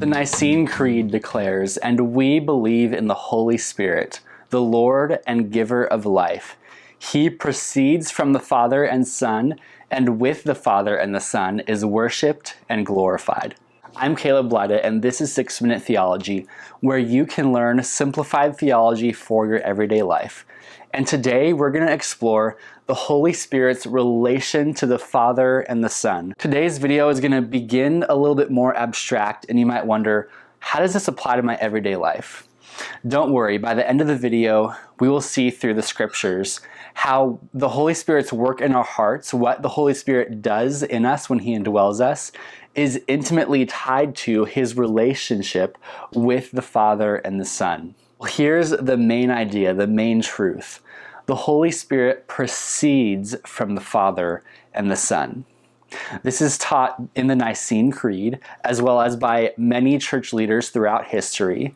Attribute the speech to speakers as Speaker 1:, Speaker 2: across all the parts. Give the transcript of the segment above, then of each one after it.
Speaker 1: The Nicene Creed declares, "And we believe in the Holy Spirit, the Lord and giver of life. He proceeds from the Father and Son, and with the Father and the Son is worshipped and glorified." I'm Caleb Lyda, and this is 6-Minute Theology, where you can learn simplified theology for your everyday life. And today we're going to explore the Holy Spirit's relation to the Father and the Son. Today's video is going to begin a little bit more abstract, and you might wonder, how does this apply to my everyday life? Don't worry, by the end of the video, we will see through the scriptures how the Holy Spirit's work in our hearts, what the Holy Spirit does in us when He indwells us, is intimately tied to His relationship with the Father and the Son. Well, here's the main idea, the main truth. The Holy Spirit proceeds from the Father and the Son. This is taught in the Nicene Creed, as well as by many church leaders throughout history.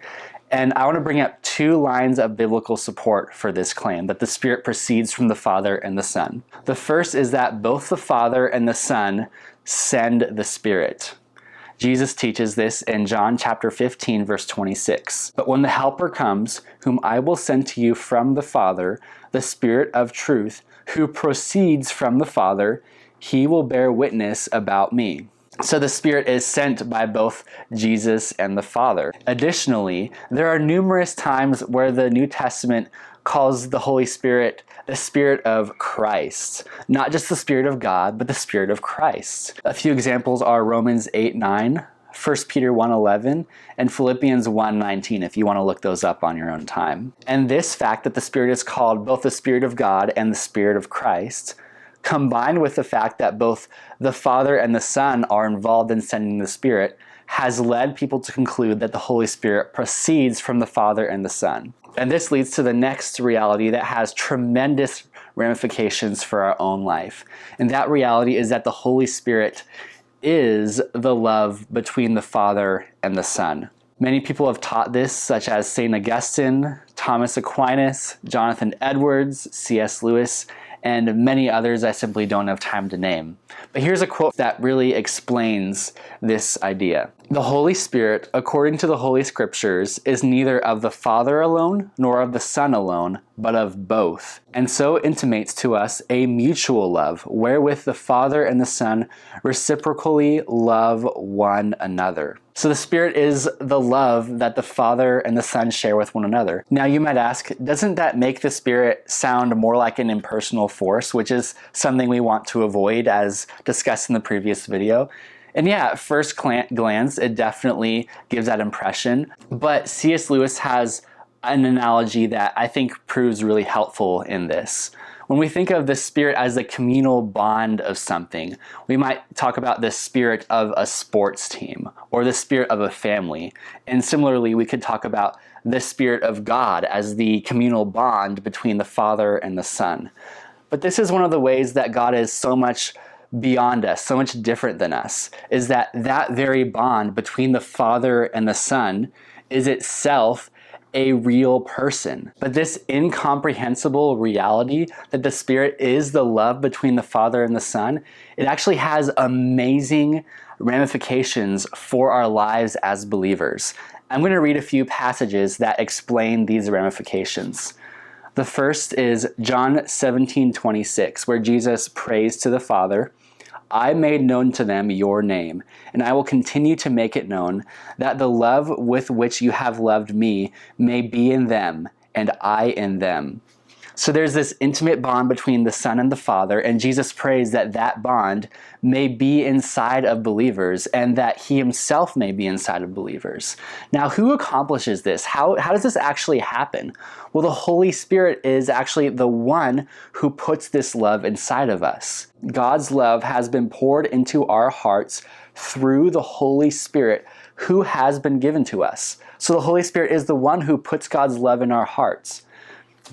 Speaker 1: And I want to bring up two lines of biblical support for this claim, that the Spirit proceeds from the Father and the Son. The first is that both the Father and the Son send the Spirit. Jesus teaches this in John chapter 15, verse 26. "But when the Helper comes, whom I will send to you from the Father, the Spirit of truth, who proceeds from the Father, He will bear witness about me." So the Spirit is sent by both Jesus and the Father. Additionally, there are numerous times where the New Testament calls the Holy Spirit the Spirit of Christ. Not just the Spirit of God, but the Spirit of Christ. A few examples are Romans 8:9, 1 Peter 1:11, and Philippians 1:19, if you want to look those up on your own time. And this fact that the Spirit is called both the Spirit of God and the Spirit of Christ, combined with the fact that both the Father and the Son are involved in sending the Spirit, has led people to conclude that the Holy Spirit proceeds from the Father and the Son. And this leads to the next reality that has tremendous ramifications for our own life. And that reality is that the Holy Spirit is the love between the Father and the Son. Many people have taught this, such as St. Augustine, Thomas Aquinas, Jonathan Edwards, C.S. Lewis, and many others I simply don't have time to name. But here's a quote that really explains this idea. "The Holy Spirit, according to the Holy Scriptures, is neither of the Father alone, nor of the Son alone, but of both, and so intimates to us a mutual love, wherewith the Father and the Son reciprocally love one another." So the Spirit is the love that the Father and the Son share with one another. Now you might ask, doesn't that make the Spirit sound more like an impersonal force, which is something we want to avoid as discussed in the previous video? And yeah, at first glance, it definitely gives that impression. But C.S. Lewis has an analogy that I think proves really helpful in this. When we think of the Spirit as the communal bond of something, we might talk about the spirit of a sports team or the spirit of a family. And similarly, we could talk about the Spirit of God as the communal bond between the Father and the Son. But this is one of the ways that God is so much beyond us, so much different than us, is that very bond between the Father and the Son is itself a real person. But this incomprehensible reality that the Spirit is the love between the Father and the Son, it actually has amazing ramifications for our lives as believers. I'm going to read a few passages that explain these ramifications. The first is John 17:26, where Jesus prays to the Father, "I made known to them your name, and I will continue to make it known, that the love with which you have loved me may be in them, and I in them." So there's this intimate bond between the Son and the Father, and Jesus prays that that bond may be inside of believers and that He Himself may be inside of believers. Now, who accomplishes this? How does this actually happen? Well, the Holy Spirit is actually the one who puts this love inside of us. God's love has been poured into our hearts through the Holy Spirit who has been given to us. So the Holy Spirit is the one who puts God's love in our hearts.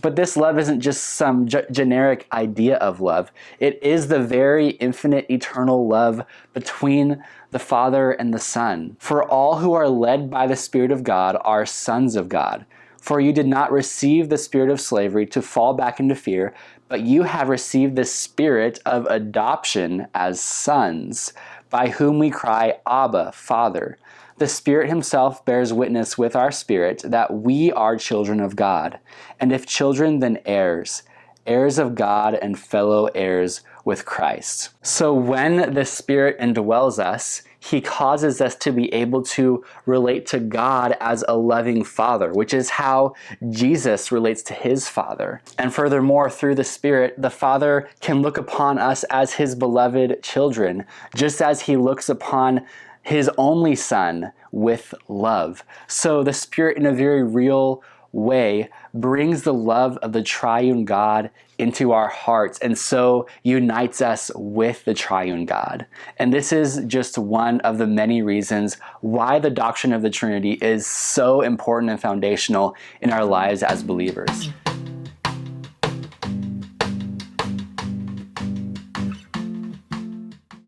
Speaker 1: But this love isn't just some generic idea of love. It is the very infinite, eternal love between the Father and the Son. "For all who are led by the Spirit of God are sons of God. For you did not receive the spirit of slavery to fall back into fear, but you have received the Spirit of adoption as sons, by whom we cry, Abba, Father. The Spirit himself bears witness with our spirit that we are children of God. And if children, then heirs, heirs of God and fellow heirs with Christ. So when the Spirit indwells us, he causes us to be able to relate to God as a loving Father, which is how Jesus relates to his Father. And furthermore, through the Spirit, the Father can look upon us as his beloved children, just as he looks upon his only Son with love. So the Spirit, in a very real way, brings the love of the triune God into our hearts, and so unites us with the triune God. And this is just one of the many reasons why the doctrine of the Trinity is so important and foundational in our lives as believers.